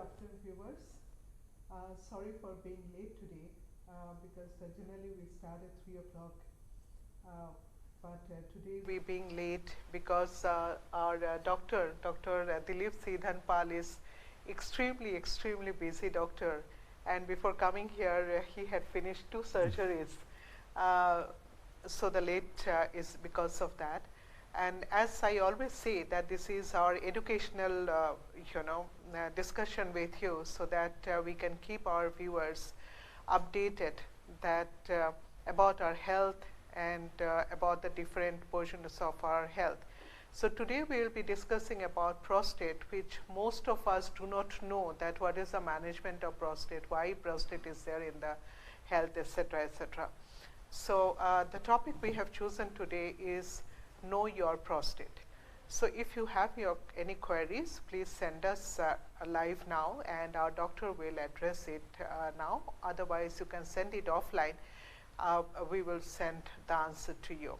afternoon, viewers. Sorry for being late today because generally we start at 3 o'clock. But today we're being late because our Dr. Dilip Sidhanpal is extremely busy doctor. And before coming here, he had finished 2 surgeries. Uh, so the late is because of that. And as I always say that this is our educational discussion with you so that we can keep our viewers updated that about our health and about the different versions of our health. So today we will be discussing about prostate, which most of us do not know that what is the management of prostate, why prostate is there in the health, etc., etc. So the topic we have chosen today is know your prostate. So if you have any queries, please send us live now and our doctor will address it now. Otherwise, you can send it offline. We will send the answer to you.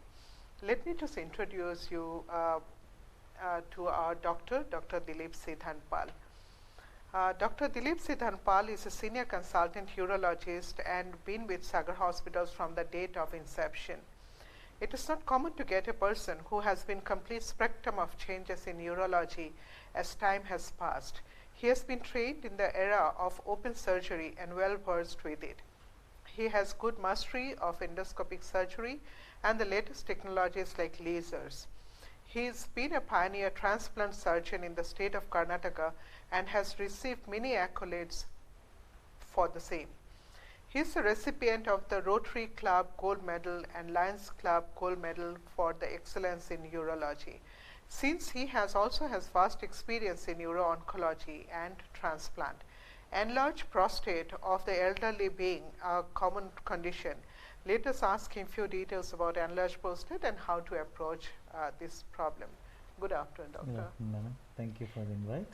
Let me just introduce you to our doctor, Dr. Dilip Sidhanpal. Dr. Dilip Sidhanpal is a senior consultant urologist and been with Sagar Hospitals from the date of inception. It is not common to get a person who has been complete spectrum of changes in urology as time has passed. He has been trained in the era of open surgery and well versed with it. He has good mastery of endoscopic surgery and the latest technologies like lasers. He's been a pioneer transplant surgeon in the state of Karnataka and has received many accolades for the same. He is a recipient of the Rotary Club Gold Medal and Lions Club Gold Medal for the excellence in urology. Since he also has vast experience in uro-oncology and transplant. Enlarged prostate of the elderly being a common condition. Let us ask him few details about enlarged prostate and how to approach this problem. Good afternoon, doctor. Good afternoon, thank you for the invite.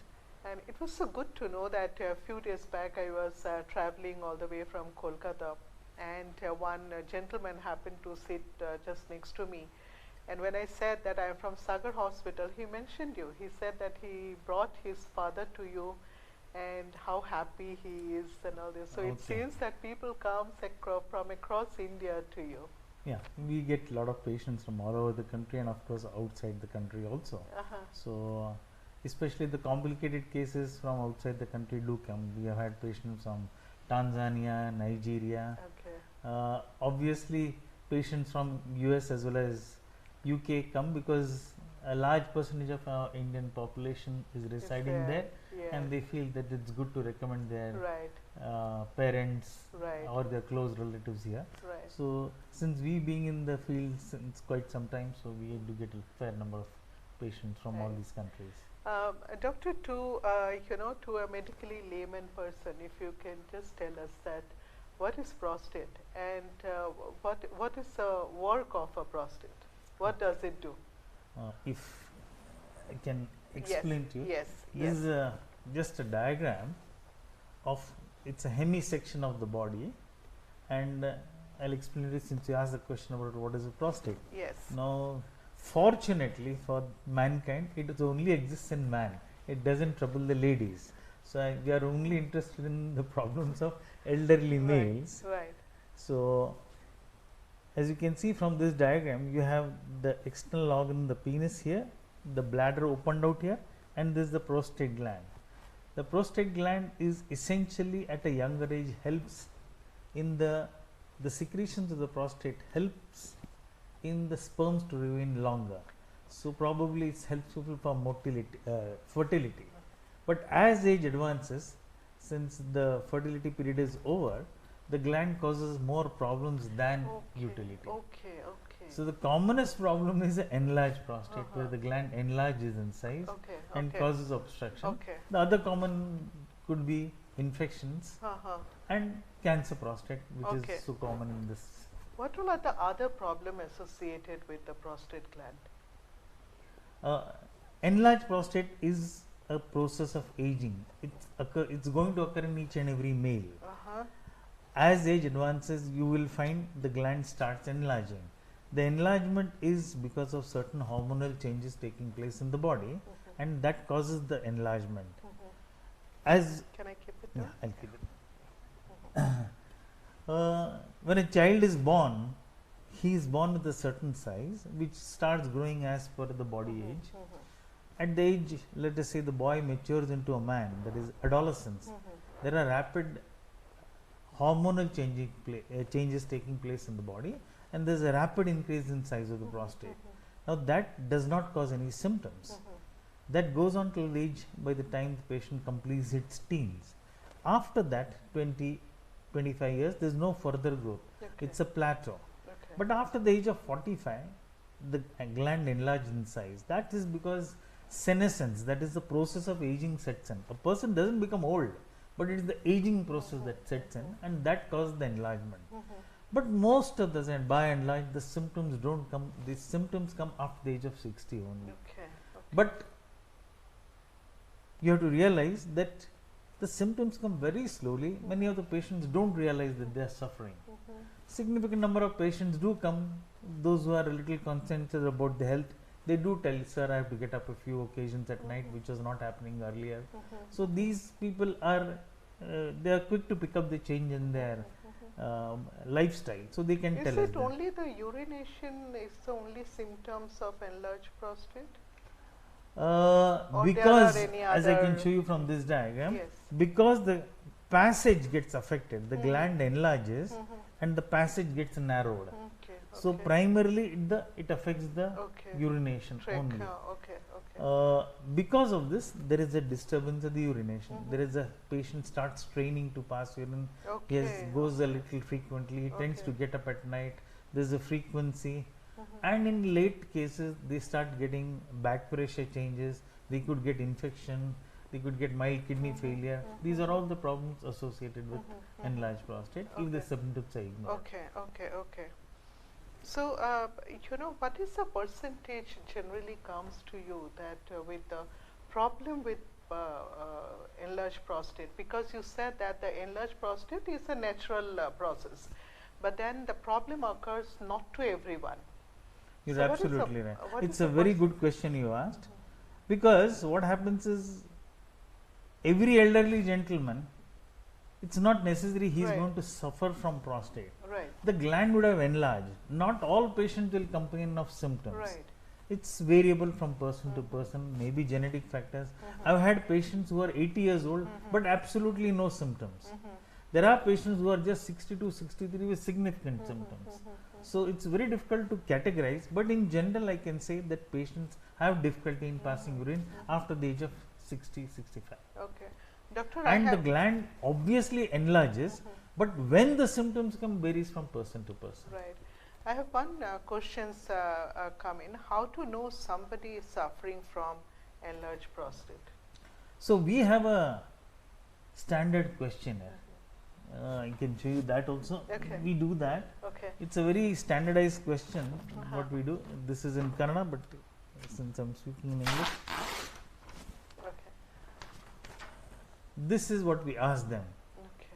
And it was so good to know that a few days back I was traveling all the way from Kolkata, and one gentleman happened to sit just next to me. And when I said that I am from Sagar Hospital, he mentioned you. He said that he brought his father to you and how happy he is and all this. So it seems that people come from across India to you. Yeah, we get a lot of patients from all over the country and of course outside the country also. So especially the complicated cases from outside the country do come. We have had patients from Tanzania, Nigeria. Obviously patients from US as well as UK come because a large percentage of our Indian population is residing there, and they feel that it's good to recommend their parents or their close relatives here. So since we being in the field since quite some time, so we do get a fair number of patients from all these countries. Doctor, to a medically layman person, if you can just tell us that what is prostate and what is the work of a prostate? What does it do? If I can explain to you, this is just a diagram of, it's a hemisection of the body, and I'll explain it since you asked the question about what is a prostate. Now, fortunately for mankind, it only exists in man. It doesn't trouble the ladies. So we are only interested in the problems of elderly males. So as you can see from this diagram, you have the external organ, the penis here, the bladder opened out here, and this is the prostate gland. The prostate gland is essentially at a younger age helps in the secretions of the prostate helps in the sperms to remain longer. So probably it's helpful for fertility. But as age advances, since the fertility period is over, the gland causes more problems than utility. So the commonest problem is the enlarged prostate, where the gland enlarges in size and causes obstruction. The other common could be infections and cancer prostate, which is so common in this. What are the other problems associated with the prostate gland? Enlarged prostate is a process of aging. It's going to occur in each and every male. As age advances, you will find the gland starts enlarging. The enlargement is because of certain hormonal changes taking place in the body, and that causes the enlargement. as can I keep it? Yeah, I'll keep it. When a child is born, he is born with a certain size which starts growing as per the body age. At the age, let us say the boy matures into a man, that is adolescence, there are rapid hormonal changes taking place in the body, and there is a rapid increase in size of the prostate. Now that does not cause any symptoms. That goes on till the age by the time the patient completes its teens. After that 20-25 years, there is no further growth. It's a plateau. But after the age of 45, the gland enlarges in size. That is because senescence, that is the process of aging, sets in. A person doesn't become old, but it is the aging process that sets in, and that causes the enlargement. But most of the time, by and large, the symptoms don't come. These symptoms come after the age of 60 only. But you have to realize that the symptoms come very slowly. Many of the patients don't realize that they are suffering. Significant number of patients do come, those who are a little conscientious about the health, they do tell, sir, I have to get up a few occasions at night, which was not happening earlier. So these people are, they are quick to pick up the change in their lifestyle, so they can tell us. Is it only the urination is the only symptoms of enlarged prostate? Because, as I can show you from this diagram, because the passage gets affected, the gland enlarges and the passage gets narrowed. So primarily it affects the urination only. Because of this, there is a disturbance of the urination. There is a patient starts straining to pass urine. He goes a little frequently. He tends to get up at night. There is a frequency. And in late cases, they start getting back pressure changes. They could get infection. They could get mild kidney failure. These are all the problems associated with enlarged prostate if the symptoms are ignored. Okay. So, you know, what is the percentage generally comes to you that with the problem with enlarged prostate? Because you said that the enlarged prostate is a natural process, but then the problem occurs not to everyone. You're absolutely right. It's a very good question you asked, because what happens is every elderly gentleman, it's not necessary he is going to suffer from prostate. The gland would have enlarged. Not all patients will complain of symptoms. It's variable from person to person, maybe genetic factors. I've had patients who are 80 years old but absolutely no symptoms. There are patients who are just 62, 63 with significant symptoms. So it's very difficult to categorize, but in general I can say that patients have difficulty in passing urine after the age of 60, 65. Doctor, and the gland obviously enlarges, but when the symptoms come varies from person to person. I have one questions come in. How to know somebody is suffering from enlarged prostate? So we have a standard questionnaire. I can show you that also. We do that. It's a very standardized question. What we do. This is in Kannada, but since I'm speaking in English, this is what we ask them.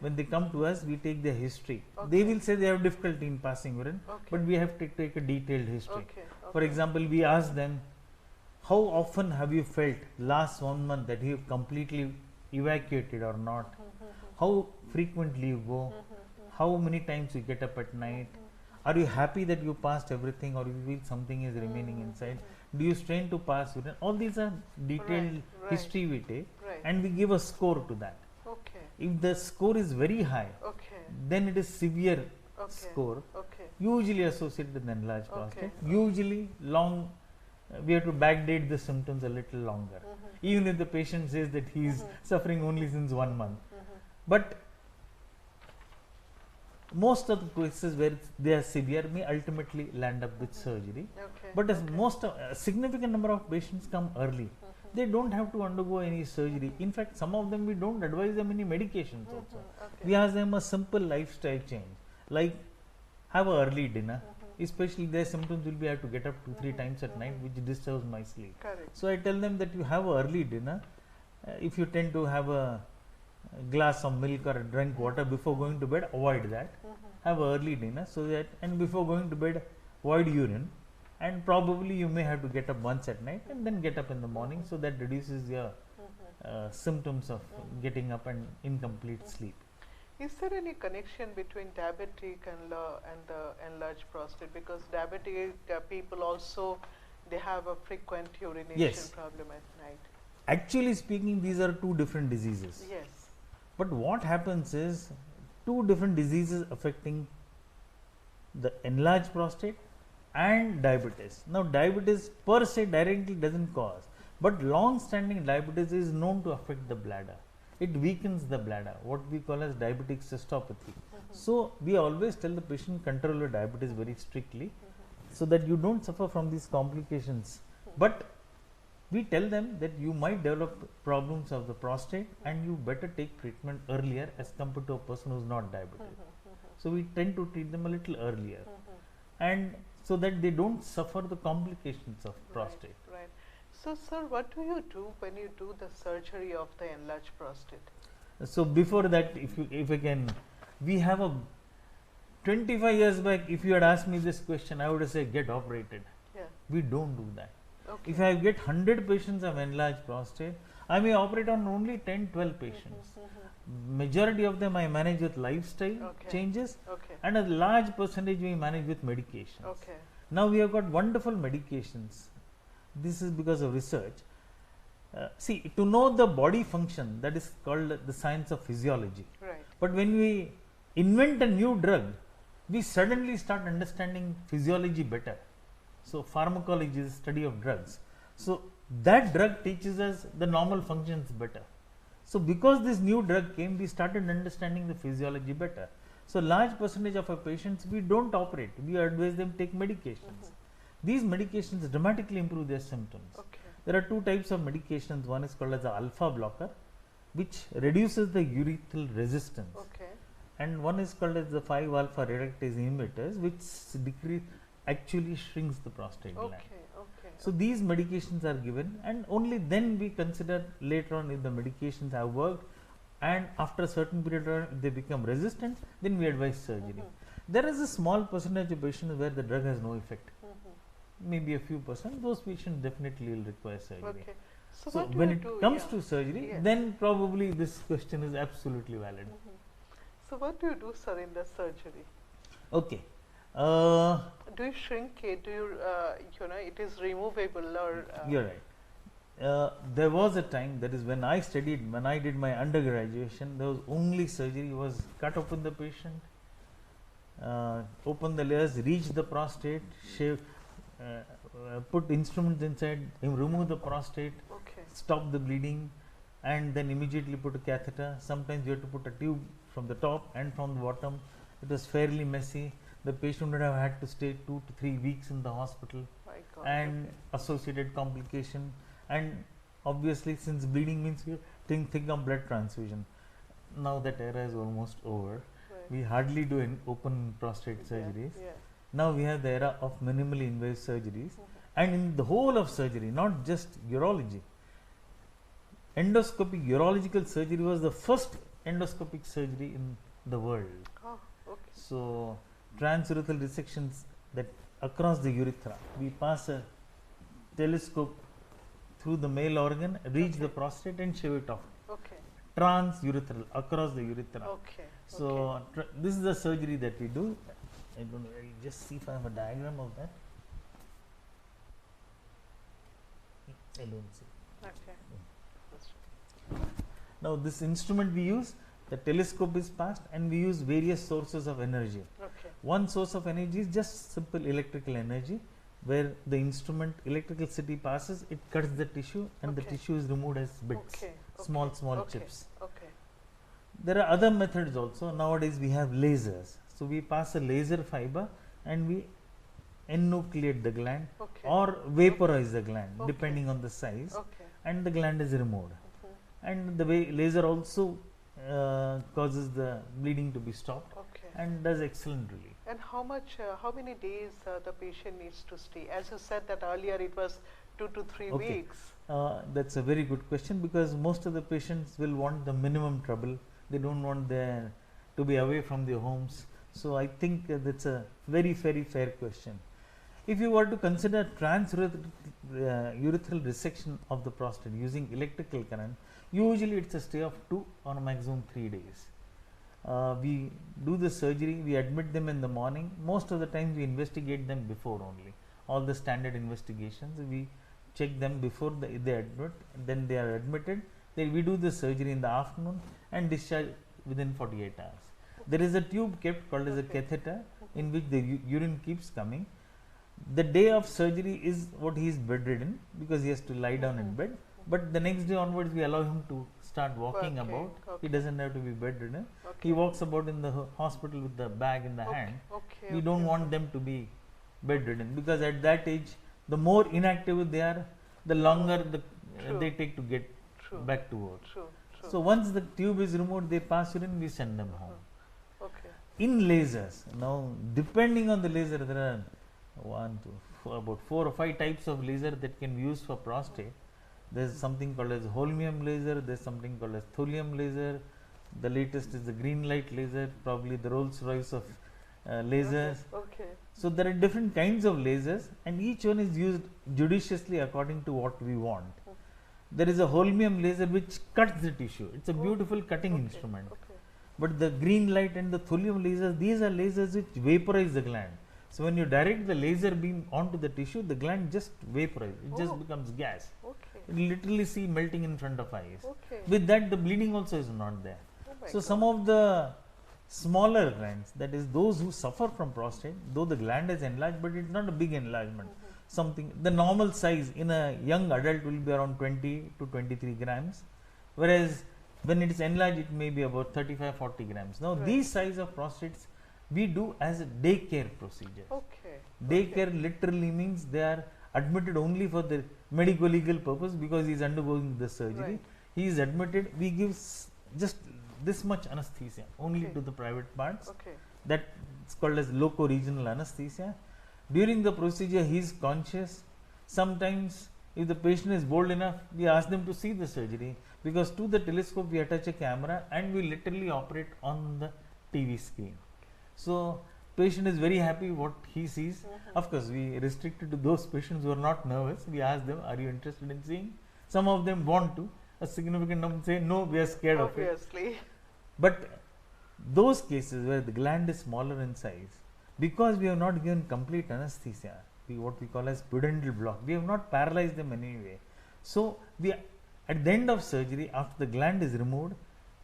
When they come to us, we take their history. They will say they have difficulty in passing urine, but we have to take a detailed history. For example, we ask them, how often have you felt last 1 month that you have completely evacuated or not? How frequently you go? How many times you get up at night? Are you happy that you passed everything, or you feel something is remaining inside? Do you strain to pass urine? All these are detailed history we take, and we give a score to that. If the score is very high, then it is severe score, usually associated with enlarged prostate. Usually long, we have to backdate the symptoms a little longer, even if the patient says that he is suffering only since 1 month. But most of the cases where they are severe may ultimately land up with surgery. But as a significant number of patients come early, they don't have to undergo any surgery. In fact, some of them we don't advise them any medications also. We ask them a simple lifestyle change, like have an early dinner. Especially their symptoms will be I have to get up 2-3 times at night, which disturbs my sleep. So I tell them that you have an early dinner. If you tend to have a glass of milk or drink water before going to bed, avoid that. Have an early dinner, so that, and before going to bed, avoid urine. And probably you may have to get up once at night and then get up in the morning, so that reduces your symptoms of getting up and incomplete sleep. Is there any connection between diabetic and the enlarged prostate? Because diabetic people also, they have a frequent urination problem at night. Actually speaking, these are two different diseases. Yes. But what happens is, two different diseases affecting the enlarged prostate and diabetes. Now, diabetes per se directly doesn't cause, but long-standing diabetes is known to affect the bladder. It weakens the bladder, what we call as diabetic cystopathy. So, we always tell the patient control your diabetes very strictly, so that you don't suffer from these complications. But we tell them that you might develop problems of the prostate and you better take treatment earlier as compared to a person who is not diabetic. So, we tend to treat them a little earlier, and so that they don't suffer the complications of prostate. Right. So, sir, what do you do when you do the surgery of the enlarged prostate? So, before that, if I can, we have a 25 years back, if you had asked me this question, I would have said get operated. Yeah. We don't do that. Okay. If I get 100 patients of enlarged prostate, I may operate on only 10-12 patients. Majority of them I manage with lifestyle changes, and a large percentage we manage with medications. Okay. Now we have got wonderful medications. This is because of research. See, to know the body function, that is called the science of physiology. Right. But when we invent a new drug, we suddenly start understanding physiology better. So, pharmacology is the study of drugs. So, that drug teaches us the normal functions better. So, because this new drug came, we started understanding the physiology better. So, large percentage of our patients, we don't operate, we advise them take medications. These medications dramatically improve their symptoms. Okay. There are two types of medications. One is called as the alpha blocker, which reduces the urethral resistance. Okay. And one is called as the 5-alpha reductase inhibitors, which actually shrinks the prostate gland. So, these medications are given, and only then we consider later on if the medications have worked, and after a certain period of time if they become resistant, then we advise surgery. There is a small percentage of patients where the drug has no effect, maybe a few percent. Those patients definitely will require surgery. Okay. So when it comes to surgery, then probably this question is absolutely valid. So what do you do, sir, in the surgery? Okay. Do you shrink it? Do you, it is removable or? You're right. There was a time, that is when I studied, when I did my undergraduation, there was only surgery was cut open the patient, open the layers, reach the prostate, shave, put instruments inside, remove the prostate, stop the bleeding, and then immediately put a catheter. Sometimes you have to put a tube from the top and from the bottom. It was fairly messy. The patient would have had to stay 2 to 3 weeks in the hospital, and associated complication. And obviously, since bleeding means you think of blood transfusion. Now that era is almost over. We hardly do open prostate surgeries. Now we have the era of minimally invasive surgeries, and in the whole of surgery, not just urology. Endoscopic urological surgery was the first endoscopic surgery in the world. So, transurethral dissections that across the urethra, we pass a telescope through the male organ, reach the prostate and shave it off. Transurethral, across the urethra. So, this is the surgery that we do. I don't know, I'll just see if I have a diagram of that. I don't see. Now, this instrument we use, the telescope is passed, and we use various sources of energy. One source of energy is just simple electrical energy, where the instrument electricity passes, it cuts the tissue, and the tissue is removed as bits, small chips. There are other methods also. Nowadays we have lasers. So, we pass a laser fiber and we enucleate the gland or vaporize the gland depending on the size, and the gland is removed. And the way laser also causes the bleeding to be stopped and does excellent relief. And how many days the patient needs to stay? As you said that earlier, it was 2 to 3 weeks. That's a very good question, because most of the patients will want the minimum trouble. They don't want to be away from their homes. So, I think that's a very fair question. If you were to consider transurethral resection of the prostate using electrical current, usually it's a stay of 2 or maximum 3 days. We do the surgery, we admit them in the morning. Most of the time we investigate them before only. All the standard investigations, we check them before they admit, then they are admitted. Then we do the surgery in the afternoon and discharge within 48 hours. There is a tube kept called as a catheter in which the urine keeps coming. The day of surgery is what he is bedridden because he has to lie down in bed, but the next day onwards we allow him to start walking about. He doesn't have to be bedridden. He walks about in the hospital with the bag in the hand. We don't want them to be bedridden because at that age the more inactive they are, the longer they take to get back to work. So once the tube is removed, they pass urine, we send them home. In lasers, now depending on the laser, there are about 4 or 5 types of laser that can be used for prostate. There is something called as holmium laser, there is something called as thulium laser. The latest is the green light laser, probably the Rolls Royce of lasers. So there are different kinds of lasers and each one is used judiciously according to what we want. There is a holmium laser which cuts the tissue. It's a beautiful cutting instrument. But the green light and the thulium lasers, these are lasers which vaporize the gland. So when you direct the laser beam onto the tissue, the gland just vaporizes. It just becomes gas. You literally see melting in front of eyes. With that, the bleeding also is not there. So some of the smaller glands, that is those who suffer from prostate, though the gland is enlarged, but it's not a big enlargement. Something, the normal size in a young adult will be around 20 to 23 grams, whereas when it is enlarged, it may be about 35-40 grams. Now, these size of prostates we do as a daycare procedure. Daycare literally means they are admitted only for the medical legal purpose because he is undergoing the surgery. He is admitted, we give just this much anesthesia only to the private parts. That is called as loco-regional anesthesia. During the procedure, he is conscious. Sometimes, if the patient is bold enough, we ask them to see the surgery because to the telescope we attach a camera and we literally operate on the TV screen. So, patient is very happy what he sees. Of course, we restrict it to those patients who are not nervous. We ask them, are you interested in seeing? Some of them want to. A significant number say, no, we are scared of it. But those cases where the gland is smaller in size, because we have not given complete anesthesia, what we call as pudendal block, we have not paralyzed them in any way. So, we at the end of surgery, after the gland is removed,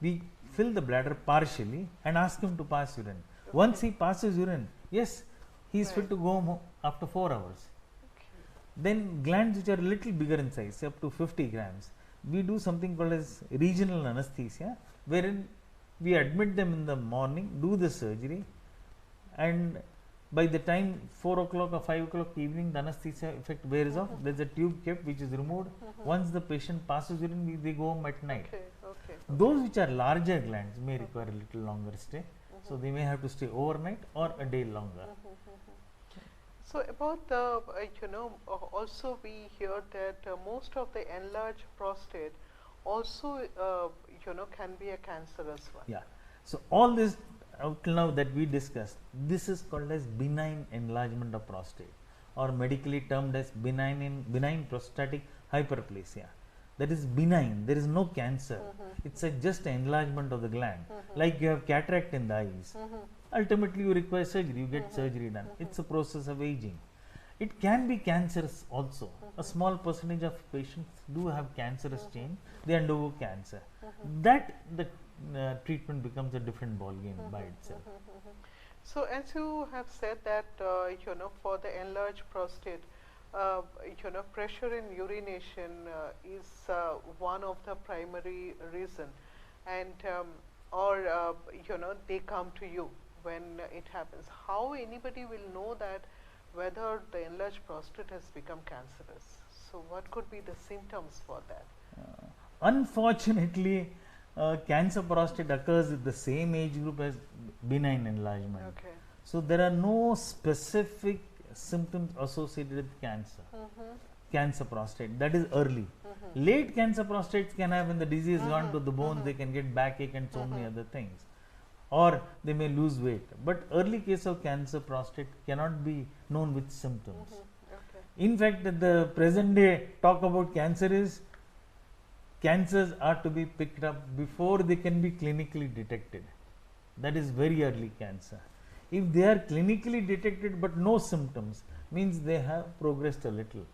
we fill the bladder partially and ask him to pass urine. Once he passes urine, yes, he is fit to go home after 4 hours. Then glands which are a little bigger in size, say up to 50 grams, we do something called as regional anesthesia, wherein we admit them in the morning, do the surgery, and by the time 4 o'clock or 5 o'clock evening, the anesthesia effect wears off. There is a tube kept which is removed. Once the patient passes urine, they go home at night. Those which are larger glands may require a little longer stay. So, they may have to stay overnight or a day longer. So, about the also we hear that most of the enlarged prostate also can be a cancerous one. Yeah. So, all this till now that we discussed, this is called as benign enlargement of prostate or medically termed as benign prostatic hyperplasia. That is benign, there is no cancer. It's just an enlargement of the gland. Like you have cataract in the eyes. Ultimately, you require surgery, you get surgery done. It's a process of aging. It can be cancerous also. A small percentage of patients do have cancerous change, they undergo cancer. That the treatment becomes a different ball game by itself. So, as you have said that for the enlarged prostate, pressure in urination is one of the primary reason, and or they come to you when it happens. How anybody will know that whether the enlarged prostate has become cancerous? So, what could be the symptoms for that? Unfortunately, cancer prostate occurs in the same age group as benign enlargement. So, there are no specific symptoms associated with cancer. Cancer prostate, that is early. Late cancer prostates can have, when the disease gone to the bone, they can get backache and so many other things. or they may lose weight. But early case of cancer prostate cannot be known with symptoms. In fact, the present day talk about cancer is cancers are to be picked up before they can be clinically detected. That is very early cancer. If they are clinically detected but no symptoms, means they have progressed a little.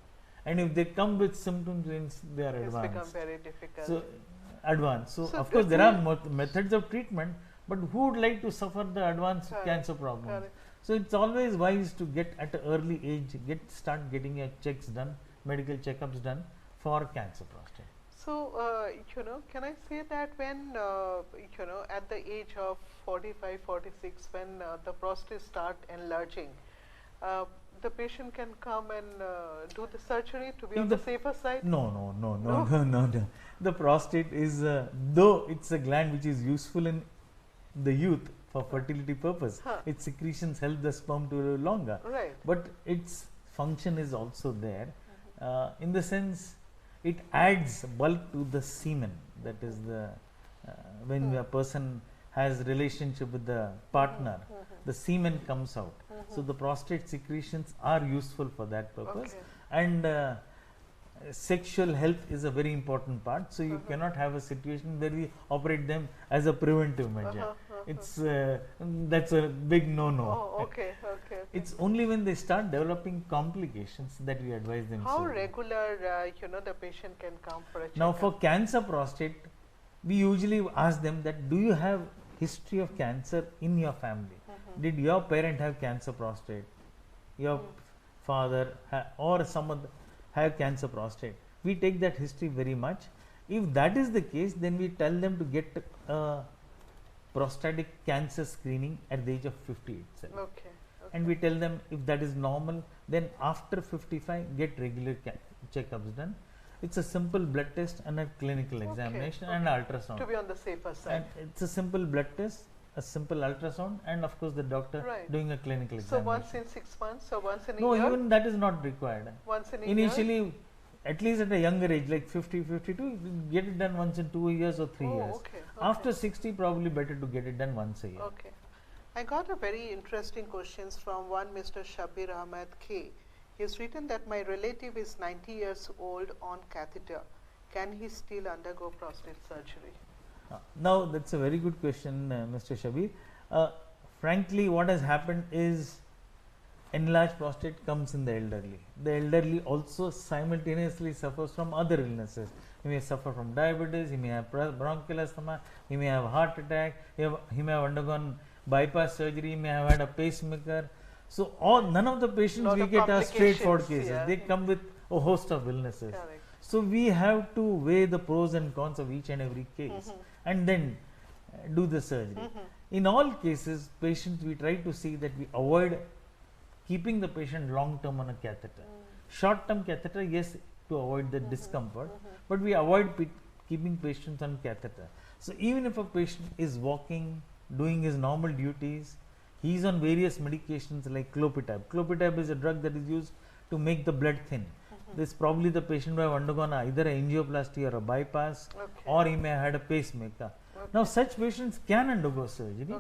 And if they come with symptoms, means they are advanced. It's become very difficult. So, advanced. So of course, there are methods of treatment, but who would like to suffer the advanced cancer problem? So it's always wise to get at an early age, start getting your checks done, medical checkups done for cancer prostate. So, can I say that when, at the age of 45, 46, when the prostate start enlarging, the patient can come and do the surgery to be on the safer side? No. The prostate is, though it's a gland which is useful in the youth for fertility purpose, its secretions help the sperm to live longer. Right. But its function is also there, in the sense it adds bulk to the semen. That is the when a person has relationship with the partner, the semen comes out. So the prostate secretions are useful for that purpose, and sexual health is a very important part. So you cannot have a situation where we operate them as a preventive measure. It's that's a big no-no. Oh, okay. It's only when they start developing complications that we advise them. How regular, the patient can come for a checkup? Now, for cancer prostate, we usually ask them that, do you have history of cancer in your family? Did your parent have cancer prostate? Your father or some other have cancer prostate? We take that history very much. If that is the case, then we tell them to get prostatic cancer screening at the age of 50 itself. And we tell them if that is normal, then after 55 get regular checkups done. It's a simple blood test and a clinical examination and ultrasound. To be on the safer side. And it's a simple blood test, a simple ultrasound, and of course the doctor doing a clinical examination. So once in 6 months or once in a year? No, even that is not required. Once in a Initially, year? At least at a younger age, like 50, 52, get it done once in 2 years or 3 years. After 60, probably better to get it done once a year. I got a very interesting questions from one Mr. Shabir Ahmed K. He has written that my relative is 90 years old on catheter. Can he still undergo prostate surgery? Now, that's a very good question, Mr. Shabir. Frankly, what has happened is enlarged prostate comes in the elderly. The elderly also simultaneously suffers from other illnesses. He may suffer from diabetes, he may have bronchial asthma, he may have heart attack, he may have undergone bypass surgery, he may have had a pacemaker. So none of the patients we get are straightforward cases. They come with a host of illnesses. So we have to weigh the pros and cons of each and every case and then do the surgery. In all cases, patients we try to see that we avoid keeping the patient long term on a catheter. Short term catheter, yes, to avoid the discomfort, but we avoid keeping patients on catheter. So even if a patient is walking, doing his normal duties, he is on various medications like Clopidogrel. Clopidogrel is a drug that is used to make the blood thin. This probably the patient will have undergone either a angioplasty or a bypass, or he may have had a pacemaker. Now such patients can undergo surgery.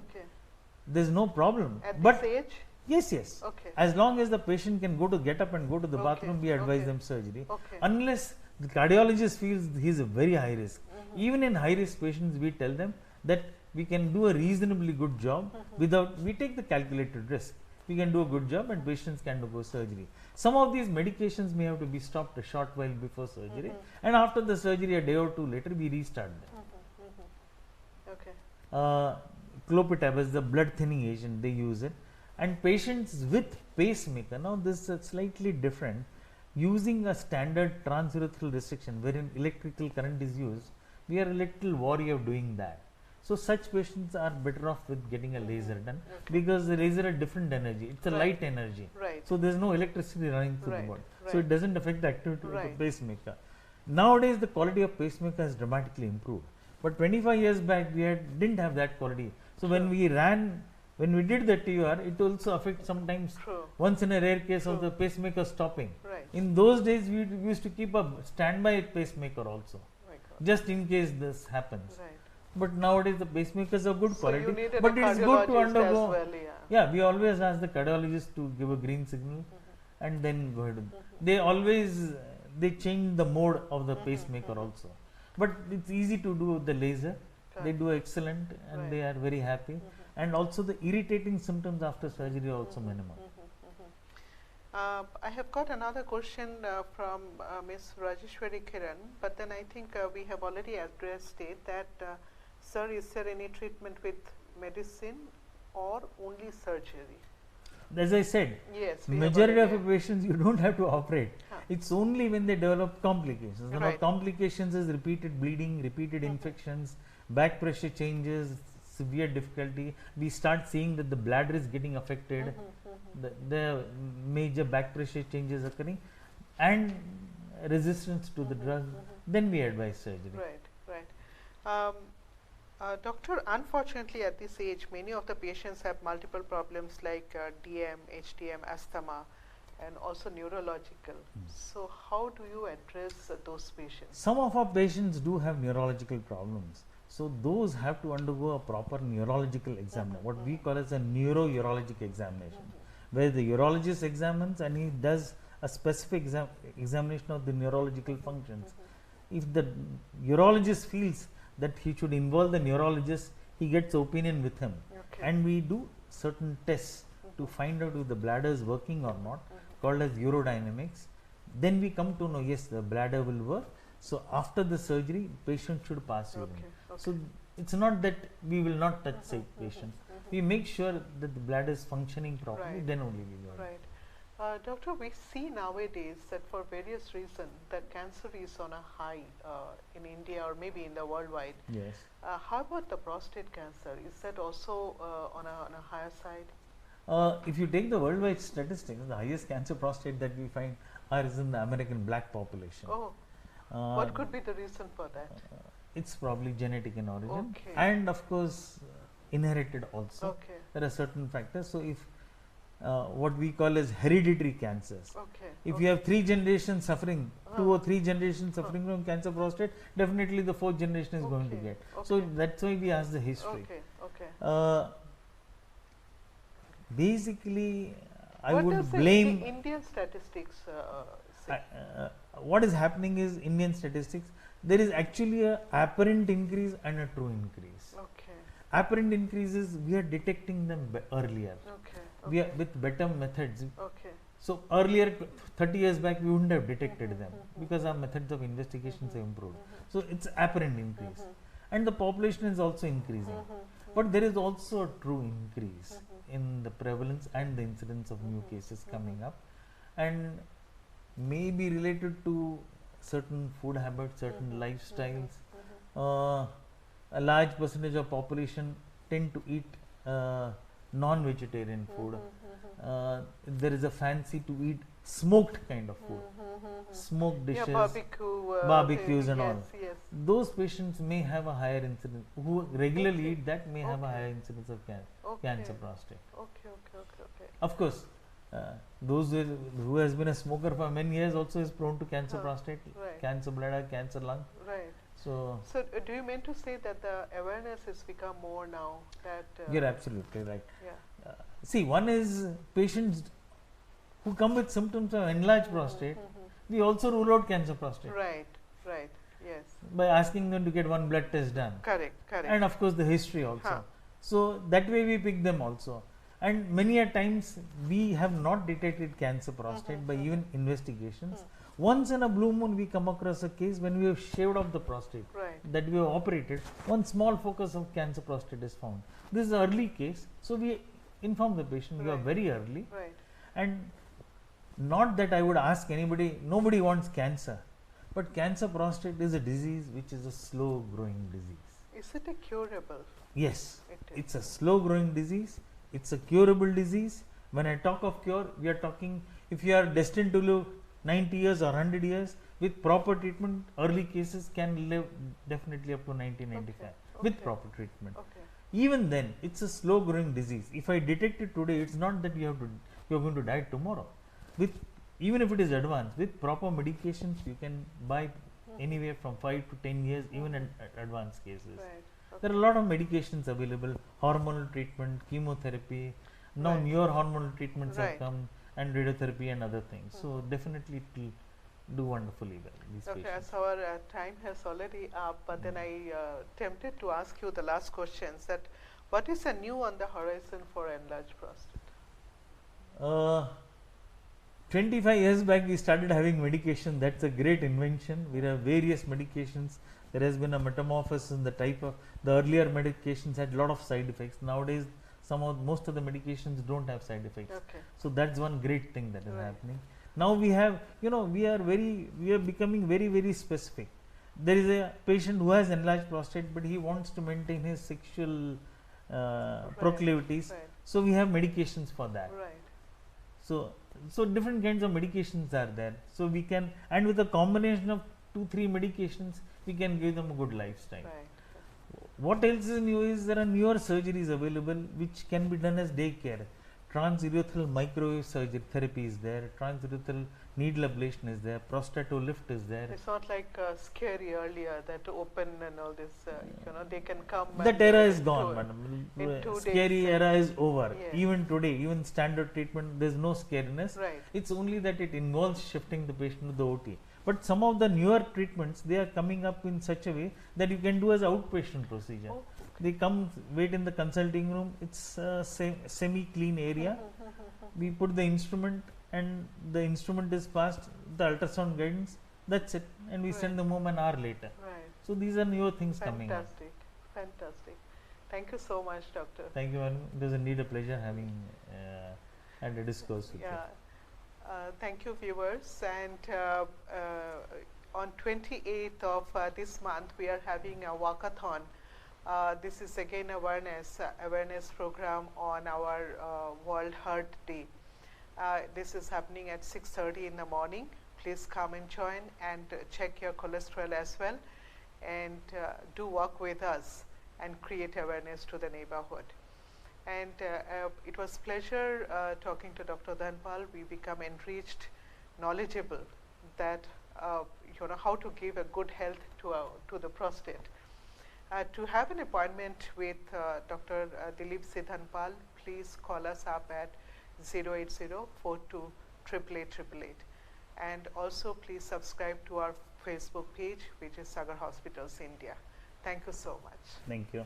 There is no problem. At this age? Yes. As long as the patient can get up and go to the bathroom, we advise them surgery. Unless the cardiologist feels he is a very high risk. Even in high risk patients, we tell them that we can do a reasonably good job without, we take the calculated risk. We can do a good job and patients can undergo surgery. Some of these medications may have to be stopped a short while before surgery, and after the surgery a day or two later we restart them. Clopidogrel is the blood thinning agent, they use it. And patients with pacemaker, now this is slightly different. Using a standard transurethral restriction wherein electrical current is used, we are a little wary of doing that. So such patients are better off with getting a laser done, because the laser has different energy. It's a light energy. So there is no electricity running through the body. So it doesn't affect the activity of the pacemaker. Nowadays the quality of pacemaker has dramatically improved. But 25 years back we didn't have that quality. So when we did the TUR, it also affects sometimes once in a rare case of the pacemaker stopping. In those days we used to keep a standby pacemaker also, just in case this happens. But nowadays the pacemakers are good so quality, but it's good to undergo. Well, yeah, we always ask the cardiologist to give a green signal and then go ahead. They always they change the mode of the pacemaker also. But it's easy to do the laser. They do excellent and they are very happy. And also the irritating symptoms after surgery are also minimal. I have got another question from Ms. Rajeshwari Kiran, but then I think we have already addressed it that sir, is there any treatment with medicine or only surgery? As I said, yes, majority of the patients you don't have to operate. It's only when they develop complications. Right. Now complications is repeated bleeding, repeated infections, back pressure changes, severe difficulty. We start seeing that the bladder is getting affected, the major back pressure changes occurring, and resistance to the drug. Then we advise surgery. Right, right. Doctor, unfortunately at this age many of the patients have multiple problems like DM, HDM, asthma and also neurological. So how do you address those patients? Some of our patients do have neurological problems. So those have to undergo a proper neurological examination, what we call as a neurourologic examination, where the urologist examines and he does a specific examination of the neurological functions. If the urologist feels that he should involve the neurologist, he gets opinion with him. And we do certain tests to find out if the bladder is working or not, called as urodynamics. Then we come to know, yes, the bladder will work. So after the surgery, patient should pass urine. So it's not that we will not touch sick patients. We make sure that the bladder is functioning properly, then only we go. Right. Doctor, we see nowadays that for various reasons that cancer is on a high in India or maybe in the worldwide. Yes. How about the prostate cancer? Is that also on a higher side? If you take the worldwide statistics, the highest cancer prostate that we find is in the American black population. Oh. What could be the reason for that? It's probably genetic in origin and of course inherited also. There are certain factors. So if what we call as hereditary cancers. If you have 3 generations suffering, 2 or 3 generations suffering from cancer prostate, definitely the 4th generation is going to get. So that's why we ask the history. Basically, I would blame the Indian statistics. What is happening is Indian statistics. There is actually a apparent increase and a true increase. Apparent increases we are detecting them earlier. We are with better methods. So earlier 30 years back we wouldn't have detected them because our methods of investigations have improved. So it's apparent increase and the population is also increasing. But there is also a true increase in the prevalence and the incidence of new cases coming up, and may be related to certain food habits, certain lifestyles. A large percentage of population tend to eat non-vegetarian food. There is a fancy to eat smoked kind of food, smoked dishes, barbecues and all. Those patients may have a higher incidence, who regularly eat that may have a higher incidence of cancer prostate. Of course, those who has been a smoker for many years also is prone to cancer prostate, cancer bladder, cancer lung. So do you mean to say that the awareness has become more now? That you're absolutely right. See, one is patients who come with symptoms of enlarged prostate. We also rule out cancer prostate. Right. Yes. By asking them to get one blood test done. Correct. And of course the history also. So that way we pick them also. And many a times we have not detected cancer prostate by even investigations. Once in a blue moon we come across a case when we have shaved off the prostate that we have operated, one small focus of cancer prostate is found. This is an early case, so we inform the patient you are very early. And not that I would ask anybody, nobody wants cancer, but cancer prostate is a disease which is a slow growing disease. Is it a curable? Yes, it's a slow growing disease, it's a curable disease. When I talk of cure, we are talking if you are destined to live 90 years or 100 years, with proper treatment, early cases can live definitely up to 1995 with proper treatment. Even then, it's a slow growing disease. If I detect it today, it's not that you are going to die tomorrow. With even if it is advanced, with proper medications, you can by anywhere from 5 to 10 years, even in advanced cases. Right. Okay. There are a lot of medications available, hormonal treatment, chemotherapy. Now newer hormonal treatments have come, and radiotherapy and other things. So definitely it will do wonderfully well. These okay, patients. as our time has already up, but then I tempted to ask you the last questions, that what is new on the horizon for enlarged prostate? 25 years back we started having medication. That's a great invention. We have various medications. There has been a metamorphosis in the type of, the earlier medications had a lot of side effects. Nowadays most of the medications don't have side effects. Okay. So that's one great thing that is happening. Now we have, we are becoming very, very specific. There is a patient who has enlarged prostate, but he wants to maintain his sexual proclivities. So we have medications for that. So different kinds of medications are there. So we can, and with a combination of 2-3 medications, we can give them a good lifestyle. What else is new is there are newer surgeries available which can be done as daycare. Transurethral microwave surgery therapy is there, transurethral needle ablation is there, prostatolift is there. It's not like scary earlier that open and all this, they can come. That era is gone, madam. Scary era is over. Yes. Even today, even standard treatment, there is no scariness. It's only that it involves shifting the patient to the OT. But some of the newer treatments, they are coming up in such a way that you can do as outpatient procedure. Oh. They come, wait in the consulting room. It's a semi-clean area. We put the instrument, and the instrument is passed, the ultrasound guidance. That's it, and we send them home an hour later. So these are newer things coming up. Fantastic. Thank you so much, doctor. Thank you, madam. It was indeed a pleasure having had a discourse with you. Thank you, viewers. And on 28th of this month, we are having a walkathon. This is again awareness program on our World Heart Day. This is happening at 6:30 in the morning. Please come and join, and check your cholesterol as well, and do walk with us and create awareness to the neighborhood. And it was pleasure talking to Dr. Dhanpal. We become enriched, knowledgeable that how to give a good health to the prostate. To have an appointment with Dr. Dilip C. Dhanpal, please call us up at 080-428888. And also please subscribe to our Facebook page, which is Sagar Hospitals India. Thank you so much. Thank you.